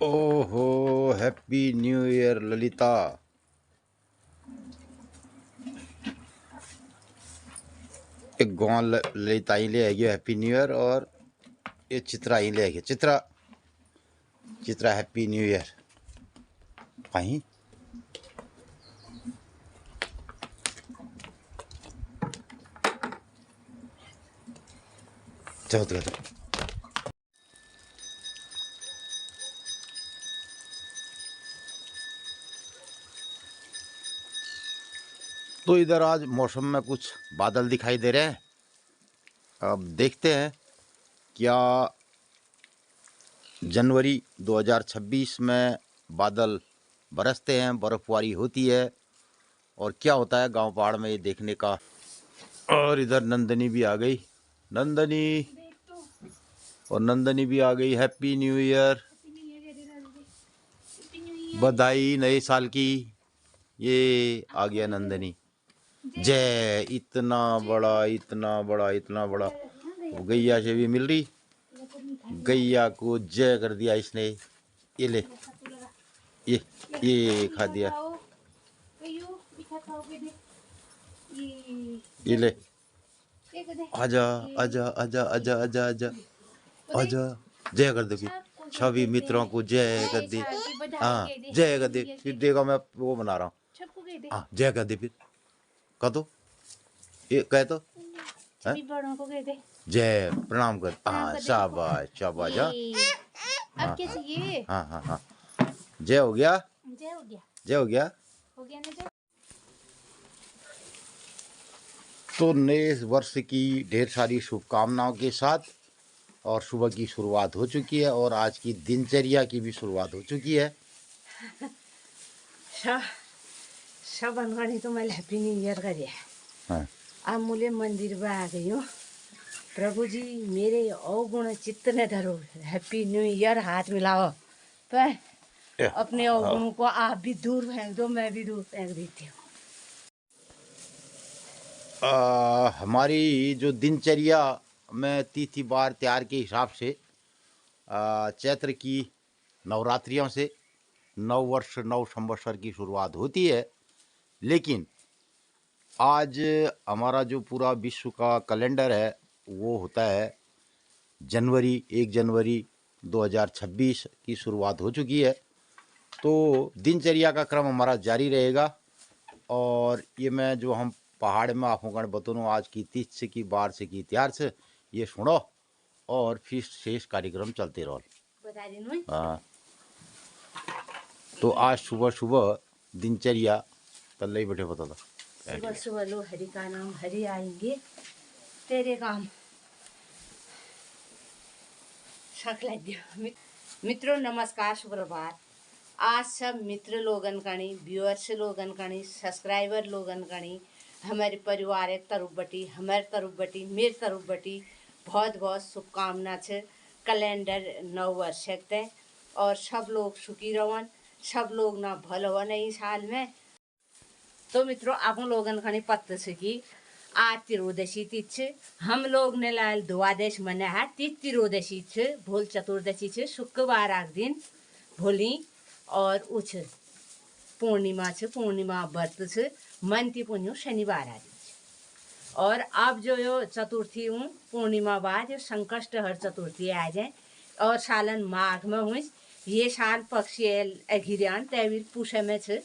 ओहो, happy new year Lalita. एक गौन ललिता ही ले आई हैप्पी न्यू ईयर, और ये चित्रा ही ले आई Chitra Chitra happy new year. कहीं चलो चलो। तो इधर आज मौसम में कुछ बादल दिखाई दे रहे हैं। अब देखते हैं क्या जनवरी 2026 में बादल बरसते हैं, बर्फबारी होती है, और क्या होता है गांव पहाड़ में, ये देखने का। और इधर नंदनी भी आ गई। नंदनी भी आ गई। हैप्पी न्यू ईयर, बधाई नए साल की। ये आ गया नंदनी। जय, इतना बड़ा इतना बड़ा इतना बड़ा। गैया से भी मिल रही। गैया को जय कर दिया इसने। ये ले, ये खा दिया। ये ले, आजा आजा आजा आजा आजा आजा आजा। जय कर दे, सभी मित्रों को जय कर दे। हाँ, जय कर दे। फिर देखो मैं वो बना रहा हूँ। हाँ, जय कर दे। फिर कह दो, ये कह तो जय, प्रणाम कर। हाँ, शाबाश शाबाश। अब क्या चाहिए? हाँ हाँ हाँ, जय हो गया, जय हो गया, जय हो गया, हो गया ना जय। तो नए वर्ष की ढेर सारी शुभकामनाओं के साथ, और सुबह की शुरुआत हो चुकी है, और आज की दिनचर्या की भी शुरुआत हो चुकी है। सब अनगढ़ी तो मैं हैप्पी न्यू ईयर कर दिया। हाँ। अब मुझे मंदिर में आ गई हूँ। प्रभु जी मेरे अवगुण चित्त ने धरो, हैप्पी न्यू ईयर हाथ मिलाओ। तो अपने अवगुणों को आप भी दूर फेंक दो, मैं भी दूर फेंक देती हूँ। हमारी जो दिनचर्या में तिथि बार त्योहार के हिसाब से चैत्र की नवरात्रियों से नव वर्ष नव संवत्सर की शुरुआत होती है। लेकिन आज हमारा जो पूरा विश्व का कैलेंडर है वो होता है जनवरी 1 जनवरी 2026 की शुरुआत हो चुकी है। तो दिनचर्या का क्रम हमारा जारी रहेगा, और ये मैं जो हम पहाड़ में आफूगण बतूँ आज की तीज से की बार से की त्यार से ये सुनो, और फिर शेष कार्यक्रम चलते रहो। हाँ, तो आज सुबह सुबह दिनचर्या तल्ले ही बैठे बता था। सुबह सुबह लो हरि का नाम, हरि आएंगे तेरे काम। मित्रों नमस्कार, सुप्रभात। आज सब मित्र लोगन कणी, व्यूअर्स लोगन कणी, सब्सक्राइबर लोगन कणी, हमारे परिवार एक तरफ बटी, हमारे तरफ बटी, मेरे तरफ बटी बहुत बहुत शुभकामना छे कैलेंडर नव वर्ष तय। और सब लोग सुखी रवन, सब लोग ना भल हो नई साल में। तो मित्रों आप लोगन खनी पत्त से कि आज त्रियोदशी तिथि, हम लोग ने लाल द्वादश मना है, तीज त्रियोदशी छे, भोल चतुर्दशी छे, शुक्रवार आग दिन भोली, और उछ पूर्णिमा छे, पूर्णिमा व्रत छे, मनती पुण्यो शनिवार आ दिन। और अब जो यो चतुर्थी हूँ पूर्णिमा बाद जो संकष्ट हर चतुर्थी आ जाए, और सालन माघ में हुई। ये साल पक्षी अघिरियान तैवीर पूषे में छे,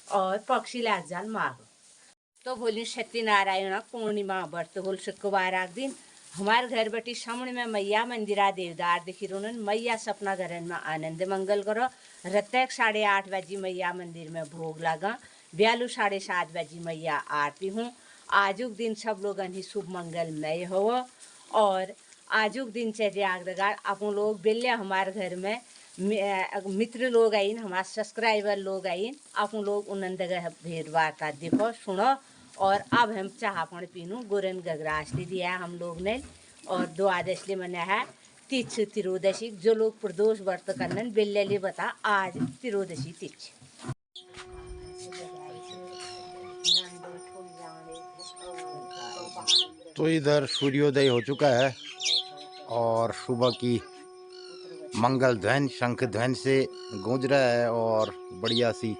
और पक्षी लाग जान माघ। तो बोली सत्यनारायण पूर्णिमा व्रत बोल शुक्रवार आग दिन हमारे घर बेटी सामने में मैया मंदिरा देवदार दिखी रोनन। मैया सपना घरन में आनंद मंगल करो। रतक 8:30 बजे मैया मंदिर में भोग लगा, ब्यालू 7:30 बजे मैया आरती हूँ। आजुक दिन सब लोग ही शुभ मंगलमय हो। और आजुक दिनचर्या आप लोग बेले हमारे घर में मित्र लोग आइन, हमारे सब्सक्राइबर लोग आइन, आप लोग उनंद भेद वार्ता देखो सुनो। और अब हम चाह पानी पीनू गोरन गगरासली दिया हम लोग ने, और द्वादशी मना है तीज त्रियोदशी। जो लोग प्रदोष व्रत करन बेल्ले बता आज त्रियोदशी तीज। तो इधर सूर्योदय हो चुका है, और सुबह की मंगल ध्वनि शंख ध्वनि से गूंज रहा है और बढ़िया सी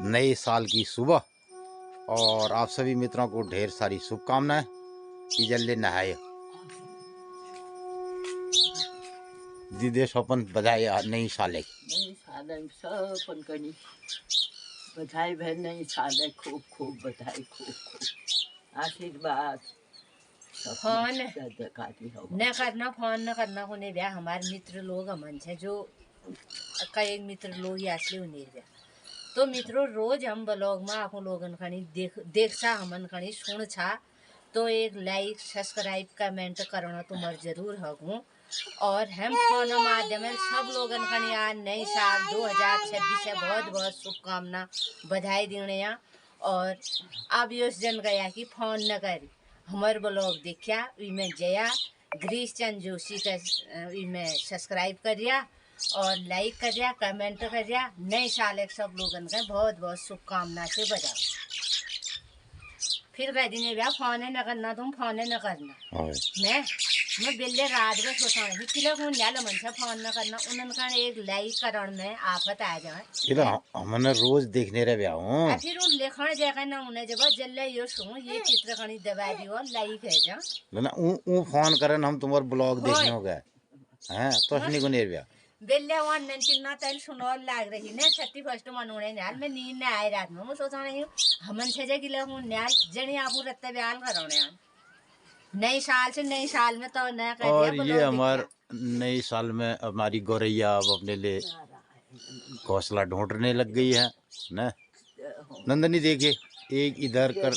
नए साल की सुबह। और आप सभी मित्रों को ढेर सारी शुभकामनाएं। जल्दी नहाए दीदी स्वपन बधाई नई साल सब कनी बधाई भर नई साल खूब खूब बधाई खूब आशीर्वाद फोन न करना होने ब्या हमारे मित्र लोग हमन छे जो कई मित्र लोग असली होने ब्या तो मित्रों रोज हम ब्लॉग में आप लोगन खनी देख सा हमन खनी सुन छा तो एक लाइक सब्सक्राइब कमेंट करना तुम्हार जरूर हूँ। और हम फोन माध्यम सब लोगन खनी आज नई साल 2026 से बहुत बहुत शुभकामना बधाई देने। और अब योश जन गया कि फोन न करी हमारे ब्लॉग देखिया में जया ग्रीश चंद जोशी का में सब्सक्राइब करिया और लाइक करिया कमेंट करिया। नए साल एक सब लोगन का बहुत बहुत शुभकामना से बजाओ। फिर कह देंगे भैया फोन न करना तुम फोन न करना मैं बिल्ले रात में सोचा नहीं किलो कौन यार मन से फोन न करना उनका एक लाइक करण में आफत आ जाए हमने रोज देखने रहे ब्याह हूं फिर उन लेखन जगह ना उन्हें जब जल्ले यो सुन ये चित्र कणी दबा दियो लाइक है जा ना ऊ फोन करन हम तुम्हार ब्लॉग देखने हो गए हैं तो असनी को नहीं ब्याह बेल्ले वन नंतिन ना तैल सुनो लाग रही ने 31 मनोने न्याल में नींद ने आए रात में मैं सोचा नहीं हमन छजे किलो हूं न्याल जणी आपू रत्ते ब्याल करौने नई साल से नई साल में तो नया कर और दिया ये हमार नई साल में हमारी गौरैया अब अपने लिए घोंसला ढूंढने लग गई है ना नंदनी देखिए एक इधर कर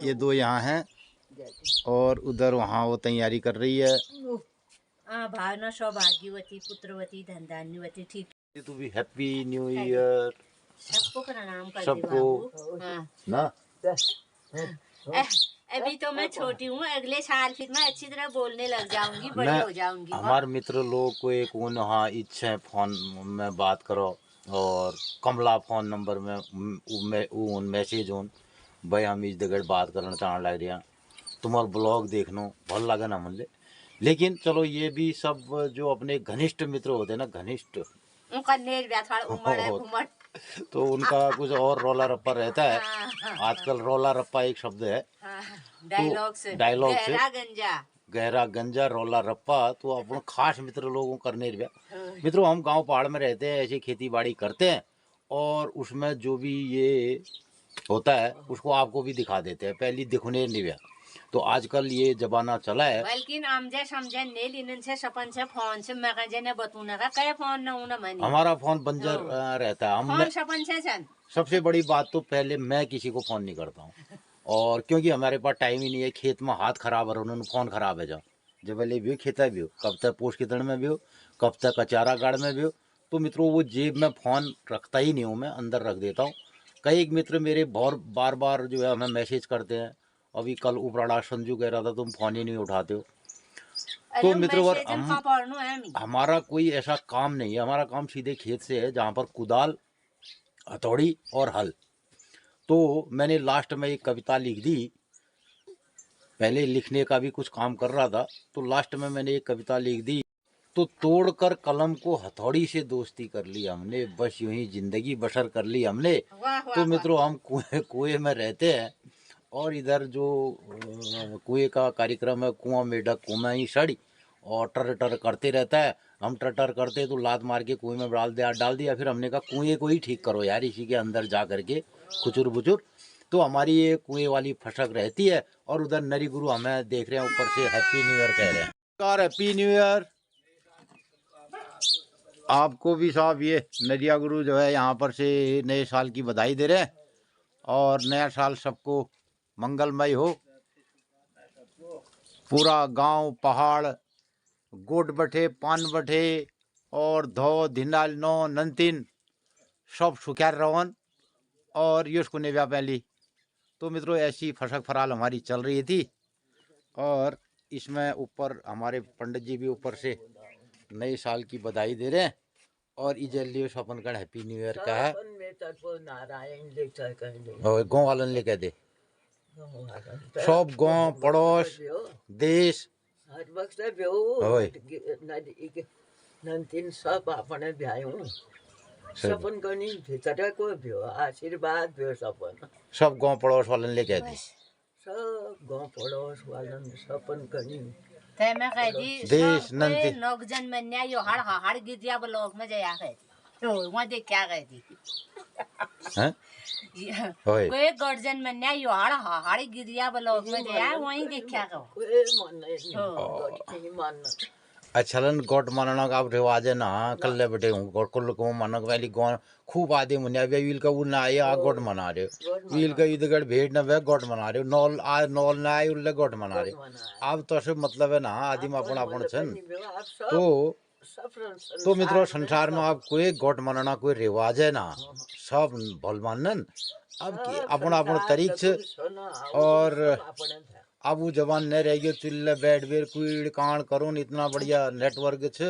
ये दो यहाँ हैं और उधर वहाँ वो तैयारी कर रही है। भावना सौभाग्यवती पुत्रवती धनधान्यवती ठीक तू भी हैप्पी न्यू ईयर सबको प्रणाम कर सबको ना। अभी तो मैं छोटी हूँ अगले साल फिर मैं अच्छी तरह बोलने लग जाऊंगी बड़ी हो जाऊंगी। हमारे मित्र लोग को एक हाँ इच्छा है फोन में बात करो और कमला फोन नंबर में उन मैसेज उन भाई हम इस जगह बात करना चाह लग रहा तुम्हारा ब्लॉग देखनो भल लगा ना मन लेकिन चलो ये भी सब जो अपने घनिष्ठ मित्र होते हैं ना घनिष्ठ तो उनका कुछ और रोला रप्पा रहता है। आजकल रोला रप्पा एक शब्द है डायलॉग से गहरा गंजा रोला रप्पा तो अपन खास मित्र लोगों करने मित्रों हम गांव पहाड़ में रहते हैं ऐसी खेती बाड़ी करते हैं और उसमें जो भी ये होता है उसको आपको भी दिखा देते हैं पहली दिखने नहीं गया तो आजकल ये जमाना चला है बल्कि आमजे समझे ने लिनन से सपन से फोन से मैं कहे ने बतूना का कई फोन न उना मनी हमारा फोन बंजर रहता है। हम सपन से सन सबसे बड़ी बात तो पहले मैं किसी को फोन नहीं करता हूँ और क्योंकि हमारे पास टाइम ही नहीं है खेत में हाथ खराब है उन्होंने फोन खराब है जाओ जब पहले भी हो खेता भी हो कब तक पोस्ट कितने में भी हो कब तक अचारा गाड़ में भी हो तो मित्रों वो जेब में फोन रखता ही नहीं हूँ मैं अंदर रख देता हूँ। कई एक मित्र मेरे बहुत बार बार जो है हमें मैसेज करते हैं अभी कल उपराड़ा संजू कह रहा था तुम फोन ही नहीं उठाते हो तो मित्रों हमारा कोई ऐसा काम नहीं है। हमारा काम सीधे खेत से है जहाँ पर कुदाल हथौड़ी और हल। तो मैंने लास्ट में एक कविता लिख दी पहले लिखने का भी कुछ काम कर रहा था तो लास्ट में मैंने एक कविता लिख दी तो तोड़कर कलम को हथौड़ी से दोस्ती कर ली हमने बस यूं ही जिंदगी बसर कर ली हमने। तो मित्रों हम कुएं में रहते हैं और इधर जो कुएं का कार्यक्रम है कुआं मेढक कुआं ही सड़ी और टर करते रहता है। हम टर करते तो लात मार के कुएं में डाल दिया फिर हमने कहा कुएं को ही ठीक करो यार इसी के अंदर जा करके खुचुर बुचुर। तो हमारी ये कुएं वाली फसक रहती है और उधर नरी गुरु हमें देख रहे हैं ऊपर से हैप्पी न्यू ईयर कह रहे हैं। हैप्पी न्यू ईयर आपको भी साहब। ये नरिया गुरु जो है यहाँ पर से नए साल की बधाई दे रहे हैं और नया साल सबको मंगलमय हो। पूरा गांव पहाड़ गोट बठे पान बठे और धो धिनाल नो नंतिन सब सुख्यार रवन और ये उसको नेव्या पहली। तो मित्रों ऐसी फसक फराल हमारी चल रही थी और इसमें ऊपर हमारे पंडित जी भी ऊपर से नए साल की बधाई दे रहे हैं और इजलिए अपन का हैप्पी न्यू ईयर का है और गाँव वालन ले कह दे सब गाँव पड़ोस देश नंतीन सब अपने भ्यायौँ सपन कनी भित्रको भ्यो आशीर्वाद भ्यो सपन सब गांव पड़ोस वाले ने कह दी सब गाउँ पडोस वालन सपन कनी ते मैं कह दी देश सब नंदी। नौजन में न्याय यो हड़ गिदिया ब्लॉक में जाया कह दी तो वहाँ देख क्या कह दी हैं होय कोई गर्जन में न्याय यो हड़ गिदिया ब्लॉक में जाया वहीं देख क्या कहो कोही मन्नै नि गरी मान्न अच्छलन गोट मानना का अब रिवाज है ना कल्ले बेटे हूँ गोट कुल्ल को मानक वाली गौन खूब आदि मुन्या वे व्हील का उल ना आए आ गोट मना रहे हो व्हील का इधर भेड़ ना वे गोट मना रहे हो नॉल आ नॉल ना आए उल्ले गोट मना रहे हो अब तो सब मतलब है ना आदि में अपन अपन छन तो मित्रों संसार में आप कोई गोट मनाना कोई रिवाज है ना सब भल मानन अब अपन अपन तरीक से और अब वो जवान नहीं रह गए चिल्ले बैठ बेर कुड़ कान करो इतना बढ़िया नेटवर्क छे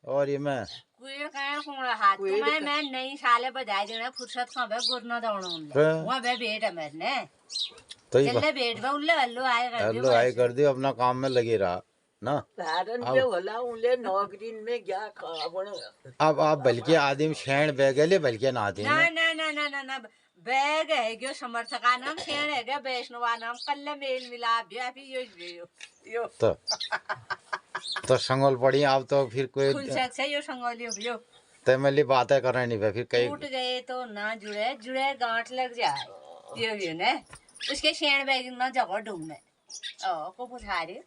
और ये मैं कुड़ कान कोड़ा हाथ तुम्हें मैं नई साले बजाई देना फुर्सत का बे गुरना दौड़ना उनले वहाँ बे बेट है मेरे तो चले बैठ बे उल्ले हल्लो आए कर दियो हेलो आई कर दियो अपना काम में लगे रहा ना कारण के होला उनले नौकरी में क्या खावण अब आप बल्कि आदिम शेण बेगले बल्कि ना आते ना ना ना ना ना ना बैग है गयो समर्थका नाम शेण है गया वैष्णवा नाम कल्ले मेल मिलाप भी अभी यो तो संगोल पड़ी आप तो फिर कोई फुल सक से यो संगोलियो यो तैमली बातें करनी नहीं फिर कई टूट गए तो ना जुड़े जुड़े गांठ लग जाए यो ने उसके शेण बैग ना जगह ढूंढने ओ को बुझा रहे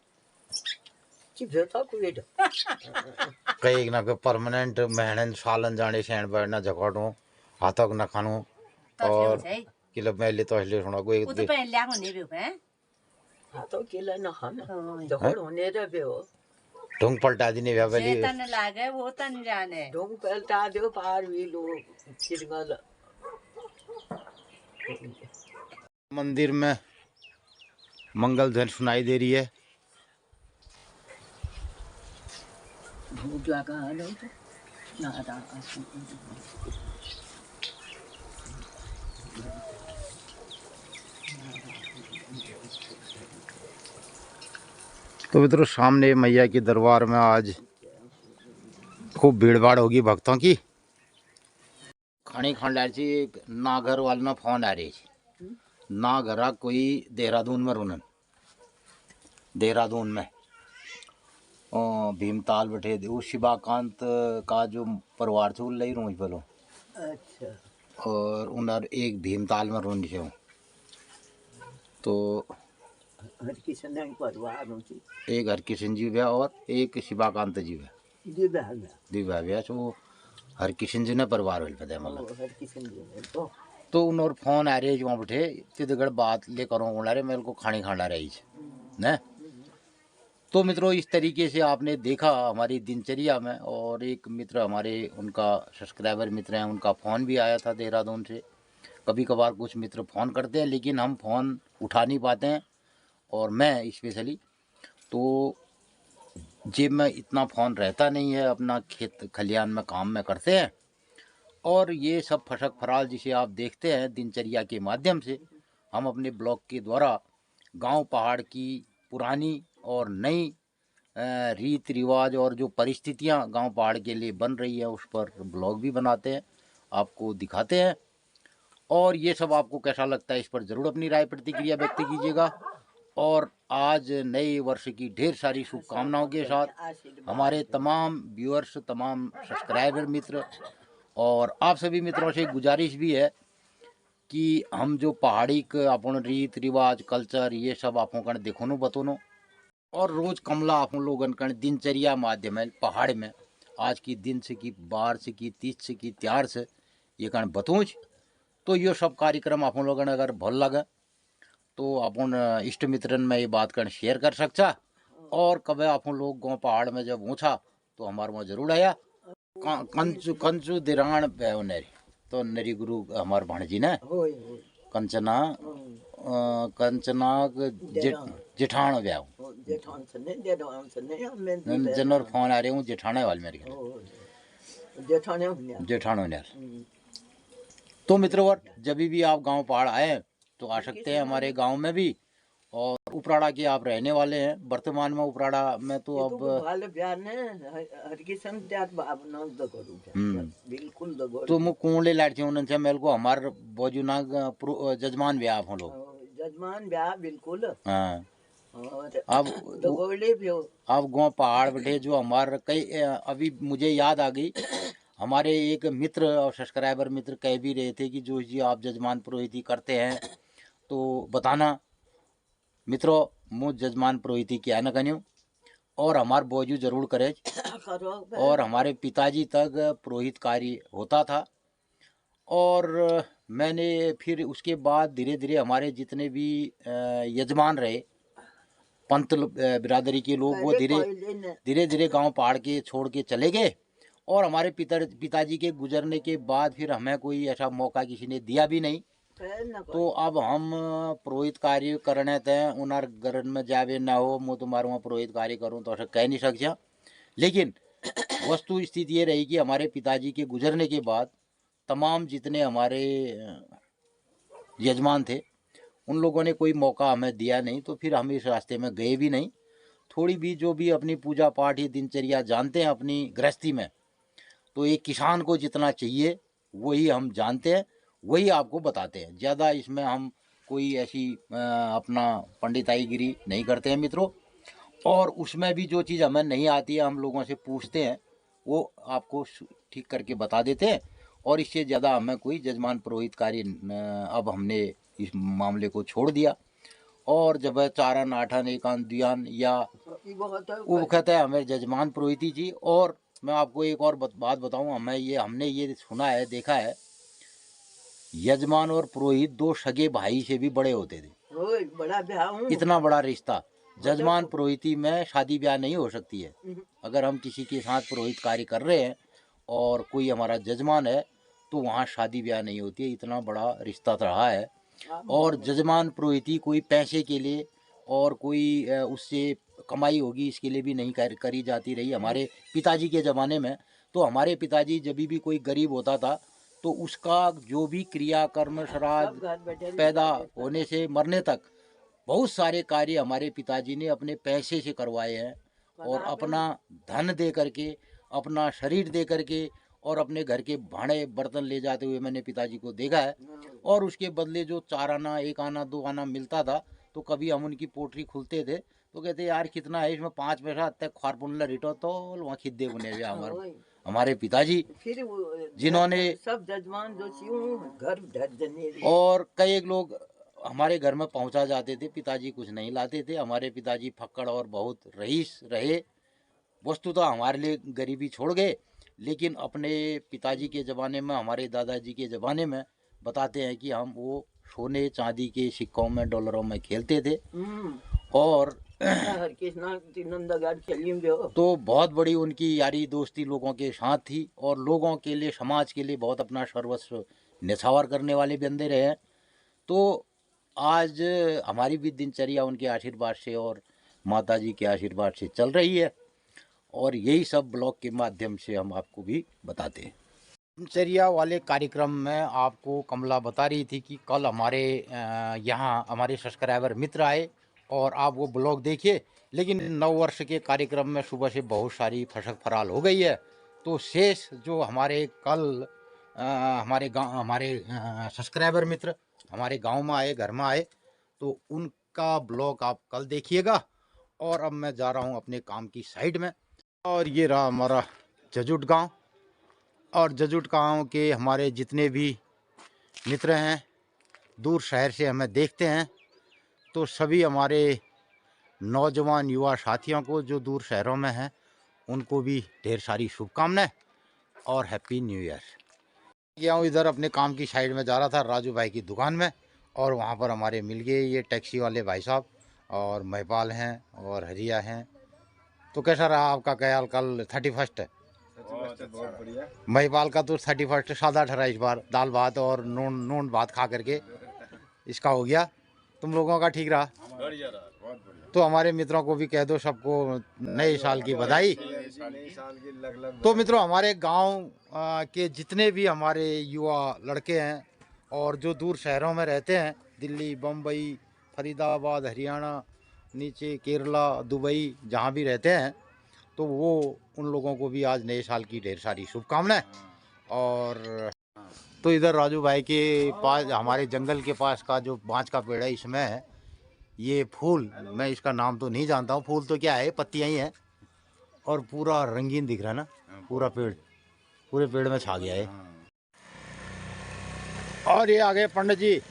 कि भेता कुएड कई ना कोई परमानेंट मेहनत सालन जाने शेण बैठना जगड़ो हाथों न खानो और किलो मैले तो इसलिए सुना कोई वो तो पहले होने भी है हाँ तो केला न खाना जगड़ होने रे बेओ ढूंढ पलटा दी नहीं व्यापली तन लागे वो तन जाने ढोंग पलटा दो पार भी लो चिरगल मंदिर में मंगल ध्वनि सुनाई दे रही है भूत लगा लो तो नारा तो मित्रों सामने मैया के दरबार में आज खूब भीड़ भाड़ होगी भक्तों की खानी खान ला ना घर वाले ना फोन आ रही ना घरा कोई देहरादून में रुनन देहरादून में भीमताल बैठे वो शिवाकांत का जो परिवार थे उन रू बोलो अच्छा और उन्हें एक भीमताल में रुन छे तो हर किसी परिवार होती एक हरकिशन जी भैया और एक शिवाकांत जी भैया दिव्या भैया तो हरकिशन जी ने परिवार वाले पता है मतलब तो उन और फोन आ रहे वहाँ बैठे तिदगढ़ बात ले करो उड़ा रहे मेरे को खानी खाना रही है तो मित्रों इस तरीके से आपने देखा हमारी दिनचर्या में और एक मित्र हमारे उनका सब्सक्राइबर मित्र हैं उनका फ़ोन भी आया था देहरादून से कभी कभार कुछ मित्र फ़ोन करते हैं लेकिन हम फ़ोन उठा नहीं पाते हैं और मैं स्पेशली तो जेब में इतना फ़ोन रहता नहीं है अपना खेत खलियान में काम में करते हैं और ये सब फशक फराल जिसे आप देखते हैं दिनचर्या के माध्यम से हम अपने ब्लॉग के द्वारा गांव पहाड़ की पुरानी और नई रीत रिवाज और जो परिस्थितियां गांव पहाड़ के लिए बन रही है उस पर ब्लॉग भी बनाते हैं आपको दिखाते हैं और ये सब आपको कैसा लगता है इस पर ज़रूर अपनी राय प्रतिक्रिया व्यक्त कीजिएगा और आज नए वर्ष की ढेर सारी शुभकामनाओं के साथ हमारे तमाम व्यूअर्स तमाम सब्सक्राइबर मित्र और आप सभी मित्रों से गुजारिश भी है कि हम जो पहाड़ी के अपन रीत रिवाज कल्चर ये सब आपको कण देखो नो बतो नो और रोज कमला आप लोगन कण दिनचर्या माध्यम है पहाड़ में आज की दिन से की बार से की तीस से की त्यार से ये कण बतूच तो ये सब कार्यक्रम आप लोगन अगर भल लगे तो अपन इष्ट मित्रन में ये बात कण शेयर कर सकता और कभी आप लोग गाँव पहाड़ में जब ऊँचा तो हमारे वहाँ जरूर आया कंचू कंचू दिराण नरी तो नरी गुरु हमारे भाणजी ने कंचना कंचना जेठान व्याव जनर फोन आ रहे हूँ जेठाने वाले मेरे जेठानो यार तो मित्रों जब भी आप गांव पहाड़ आए तो आ सकते हैं हमारे गांव में भी और उपराड़ा के आप रहने वाले हैं। वर्तमान में उपराड़ा में तो अब भाले ब्याह ने हर किस्म त्याग भावना दगड़ू बिल्कुल दगड़ तो मु कोंडले लाट छे उनन से मेल को हमार बोजुनाग जजमान ब्याह हम लोग जजमान ब्याह बिल्कुल। हाँ और अब दगोड़े भी हो। अब गाँव पहाड़ बैठे जो हमारे कई अभी मुझे याद आ गई, हमारे एक मित्र और सब्सक्राइबर मित्र कह भी रहे थे कि जो जी आप जजमान पुरोहिती करते हैं तो बताना। मित्रों मुझ जजमान पुरोहिती क्या न कन्यू और हमार बोजू जरूर करे और हमारे पिताजी तक पुरोहित कार्य होता था। और मैंने फिर उसके बाद धीरे धीरे हमारे जितने भी यजमान रहे पंत बिरादरी के लोग वो धीरे धीरे गांव पहाड़ के छोड़ के चले गए। और हमारे पिताजी के गुजरने के बाद फिर हमें कोई ऐसा मौका किसी ने दिया भी नहीं। तो अब हम पुरोहित कार्य करने थे उनार घर में जावे ना हो मैं तुम्हारे वहाँ पुरोहित कार्य करूँ तो ऐसा कह नहीं सकता। लेकिन वस्तु स्थिति ये रही कि हमारे पिताजी के गुजरने के बाद तमाम जितने हमारे यजमान थे उन लोगों ने कोई मौका हमें दिया नहीं। तो फिर हम इस रास्ते में गए भी नहीं। थोड़ी भी जो भी अपनी पूजा पाठ या दिनचर्या जानते हैं अपनी गृहस्थी में, तो एक किसान को जितना चाहिए वही हम जानते हैं, वही आपको बताते हैं। ज़्यादा इसमें हम कोई ऐसी अपना पंडिताईगिरी नहीं करते हैं मित्रों। और उसमें भी जो चीज़ हमें नहीं आती है हम लोगों से पूछते हैं, वो आपको ठीक करके बता देते हैं। और इससे ज़्यादा हमें कोई जजमान पुरोहित कार्य अब हमने इस मामले को छोड़ दिया। और जब चारण आठन एकान दियान या वो कहता है हमें जजमान पुरोहिती जी। और मैं आपको एक और बात बताऊं, हमने ये सुना है देखा है, यजमान और पुरोहित दो सगे भाई से भी बड़े होते थे। बड़ा ब्याह इतना बड़ा रिश्ता जजमान पुरोहिती में शादी ब्याह नहीं हो सकती है। अगर हम किसी के साथ पुरोहित कार्य कर रहे हैं और कोई हमारा जजमान है तो वहाँ शादी ब्याह नहीं होती है। इतना बड़ा रिश्ता रहा है। और जजमान पुरोहिती कोई पैसे के लिए और कोई उससे कमाई होगी इसके लिए भी नहीं करी जाती रही। हमारे पिताजी के ज़माने में तो हमारे पिताजी जब भी कोई गरीब होता था तो उसका जो भी क्रियाकर्म श्राद्ध पैदा होने से मरने तक बहुत सारे कार्य हमारे पिताजी ने अपने पैसे से करवाए हैं। और अपना धन दे करके, अपना शरीर दे करके और अपने घर के भाड़े बर्तन ले जाते हुए मैंने पिताजी को देखा है। और उसके बदले जो 4 आना 1 आना 2 आना मिलता था तो कभी हम उनकी पोटरी खुलते थे तो कहते यार कितना है इसमें 5 पैसा तक खारपुन रिटो तो वहाँ खिद्दे बुने हुए हमारे पिताजी फिर जिन्होंने सब जजमान जो घर और कई लोग हमारे घर में पहुंचा जाते थे। पिताजी कुछ नहीं लाते थे। हमारे पिताजी फक्कड़ और बहुत रईस रहे। वस्तुतः हमारे लिए गरीबी छोड़ गए, लेकिन अपने पिताजी के ज़माने में हमारे दादाजी के ज़माने में बताते हैं कि हम वो सोने चांदी के सिक्कों में डॉलरों में खेलते थे। और तो बहुत बड़ी उनकी यारी दोस्ती लोगों के साथ थी और लोगों के लिए समाज के लिए बहुत अपना सर्वस्व न्यौछावर करने वाले बंदे रहे हैं। तो आज हमारी भी दिनचर्या उनके आशीर्वाद से और माताजी के आशीर्वाद से चल रही है। और यही सब ब्लॉग के माध्यम से हम आपको भी बताते हैं। दिनचर्या वाले कार्यक्रम में आपको कमला बता रही थी कि कल हमारे यहाँ हमारे सब्सक्राइबर मित्र आए और आप वो ब्लॉग देखिए। लेकिन 9 वर्ष के कार्यक्रम में सुबह से बहुत सारी फसक फराल हो गई है। तो शेष जो हमारे कल हमारे सब्सक्राइबर मित्र हमारे गांव में आए, घर में आए, तो उनका ब्लॉग आप कल देखिएगा। और अब मैं जा रहा हूं अपने काम की साइड में। और ये रहा हमारा जजुट गांव। और जजुट गांव के हमारे जितने भी मित्र हैं दूर शहर से हमें देखते हैं, तो सभी हमारे नौजवान युवा साथियों को जो दूर शहरों में हैं उनको भी ढेर सारी शुभकामनाएं और हैप्पी न्यू ईयर। गया हूँ इधर अपने काम की साइड में जा रहा था राजू भाई की दुकान में, और वहाँ पर हमारे मिल गए ये टैक्सी वाले भाई साहब और महिपाल हैं और हरिया हैं। तो कैसा रहा आपका ख्याल? कल 31 है। बहुत बढ़िया। महिपाल का तो 31 सादा ठहरा इस बार, दाल भात और नून भात खा करके इसका हो गया। तुम लोगों का ठीक रहा? बढ़िया रहा, बहुत बढ़िया। तो हमारे मित्रों को भी कह दो सबको नए साल की बधाई। तो मित्रों हमारे गांव के जितने भी हमारे युवा लड़के हैं और जो दूर शहरों में रहते हैं, दिल्ली, बम्बई, फरीदाबाद, हरियाणा नीचे केरला, दुबई जहाँ भी रहते हैं, तो वो उन लोगों को भी आज नए साल की ढेर सारी शुभकामनाएं। और तो इधर राजू भाई के पास, हमारे जंगल के पास का जो बांज का पेड़ है, इसमें ये फूल, मैं इसका नाम तो नहीं जानता हूँ, फूल तो क्या है, पत्तियाँ ही हैं, और पूरा रंगीन दिख रहा है ना, पूरा पेड़, पूरे पेड़ में छा गया है। और ये आगे पंडित जी,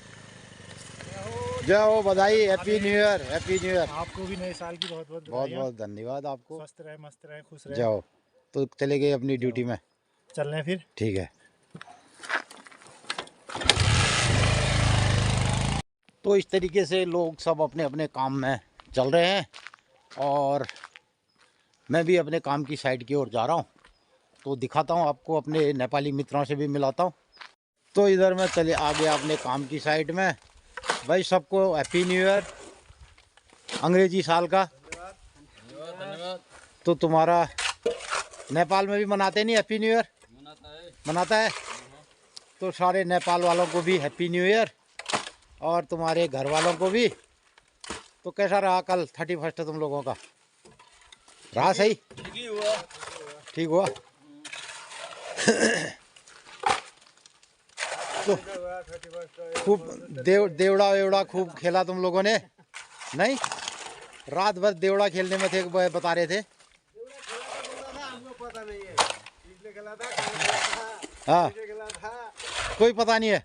जय हो, बधाई, happy new year, happy new year. आपको भी नए साल की बहुत बहुत बहुत बधाइयाँ। बहुत धन्यवाद आपको। स्वस्थ रहे, मस्त रहे, खुश रहे। जाओ, तो चले गए अपनी ड्यूटी में। चल रहे हैं फिर। ठीक है। तो इस तरीके से लोग सब अपने अपने काम में चल रहे हैं और मैं भी अपने काम की साइड की ओर जा रहा हूँ। तो दिखाता हूँ आपको, अपने नेपाली मित्रों से भी मिलाता हूँ। तो इधर मैं चले आ गया अपने काम की साइड में। भाई सबको हैप्पी न्यू ईयर, अंग्रेजी साल का। तो तुम्हारा नेपाल में भी मनाते नहीं हैप्पी न्यू ईयर? मनाता है। तो सारे नेपाल वालों को भी हैप्पी न्यू ईयर, और तुम्हारे घर वालों को भी। तो कैसा रहा कल 31 तुम लोगों का? रहा सही? ठीक हुआ। तो खूब देवड़ा वेवड़ा खूब खेला तुम लोगों ने? नहीं, रात भर देवड़ा खेलने में थे, बता रहे थे। हाँ, कोई पता नहीं है।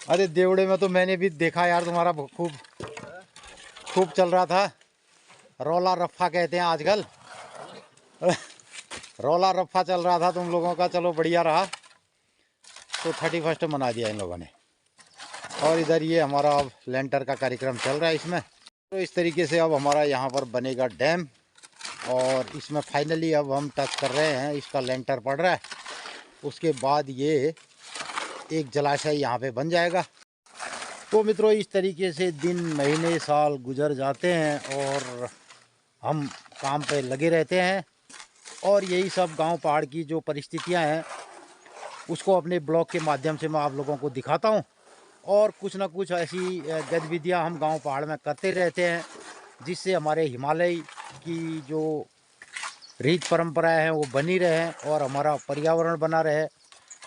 अरे देवड़े में तो मैंने भी देखा यार, तुम्हारा खूब चल रहा था। रौला रफ्फा कहते हैं आजकल। रौला रफ्फा चल रहा था तुम लोगों का। चलो बढ़िया रहा। तो 31 मना दिया इन लोगों ने। और इधर ये हमारा अब लेंटर का कार्यक्रम चल रहा है इसमें। तो इस तरीके से अब हमारा यहाँ पर बनेगा डैम, और इसमें फाइनली अब हम टच कर रहे हैं, इसका लेंटर पड़ रहा है। उसके बाद ये एक जलाशय यहाँ पे बन जाएगा। तो मित्रों, इस तरीके से दिन, महीने, साल गुजर जाते हैं और हम काम पे लगे रहते हैं। और यही सब गांव पहाड़ की जो परिस्थितियां हैं, उसको अपने ब्लॉग के माध्यम से मैं आप लोगों को दिखाता हूं। और कुछ ना कुछ ऐसी गतिविधियां हम गांव पहाड़ में करते रहते हैं, जिससे हमारे हिमालय की जो रीत परंपराएं हैं वो बनी रहे, और हमारा पर्यावरण बना रहे,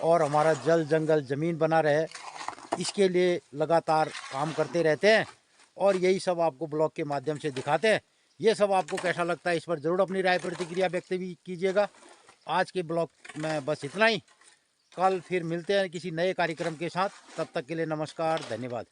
और हमारा जल जंगल ज़मीन बना रहे। इसके लिए लगातार काम करते रहते हैं, और यही सब आपको ब्लॉग के माध्यम से दिखाते हैं। ये सब आपको कैसा लगता है, इस पर ज़रूर अपनी राय प्रतिक्रिया व्यक्त भी कीजिएगा। आज के ब्लॉग में बस इतना ही। कल फिर मिलते हैं किसी नए कार्यक्रम के साथ। तब तक के लिए नमस्कार, धन्यवाद।